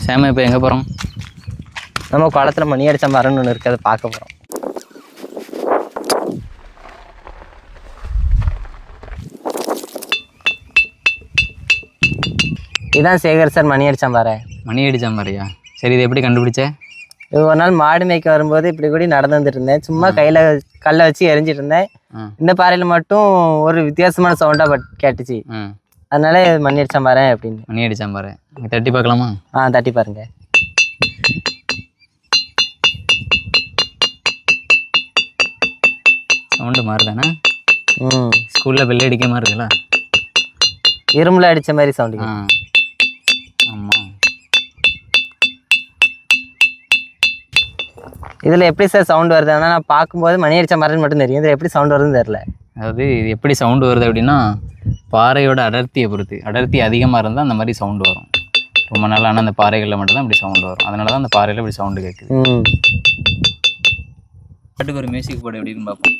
சேம இப்போ எங்கே போகிறோம்? நம்ம குளத்துல மணி அடிச்ச மரம்னு ஒன்று இருக்குது, அதை பார்க்க போகிறோம். இதான் சேகர் சார் மணி அடிச்சாம்பாரு. மணி அடிச்சாம்பாரியா? சரி, இது எப்படி கண்டுபிடிச்ச? இது ஒரு நாள் மாடு மேய்க்க வரும்போது இப்படி கூட நடந்து வந்துட்டு இருந்தேன். சும்மா கையில் கல்லை வச்சு எரிஞ்சிட்டு இருந்தேன். இந்த பாறையில் மட்டும் ஒரு வித்தியாசமான சவுண்டாக கேட்டுச்சு. அதனால மணி அடிச்சாம்பாரு அப்படின்னு. மணி அடிச்சாம்பாரு. தட்டி பார்க்கலாமா? தட்டி பாருங்க. சவுண்டு மாறுதானே? ஸ்கூலில் பெல் அடிக்க மாதிரி இருக்குல்ல, இரும்புல அடித்த மாதிரி சவுண்டு. ஆமாம். இதில் எப்படி சார் சவுண்டு வருது? ஆனால் நான் பார்க்கும்போது மணி அடித்த மாதிரி மட்டும் தெரியும். இதில் எப்படி சவுண்டு வருதுன்னு தெரில. அதாவது இது எப்படி சவுண்டு வருது அப்படின்னா, பாறையோட அடர்த்தியை பொறுத்து. அடர்த்தி அதிகமாக இருந்தால் அந்த மாதிரி சவுண்டு வரும். ரொம்ப நாள் ஆனால் அந்த பாறைகளில் மட்டும்தான் இப்படி சவுண்டு வரும். அதனால தான் அந்த பாறையில் இப்படி சவுண்டு கேட்குது. பாட்டுக்கு ஒரு மியூசிக் போட எப்படின்னு பார்ப்போம்.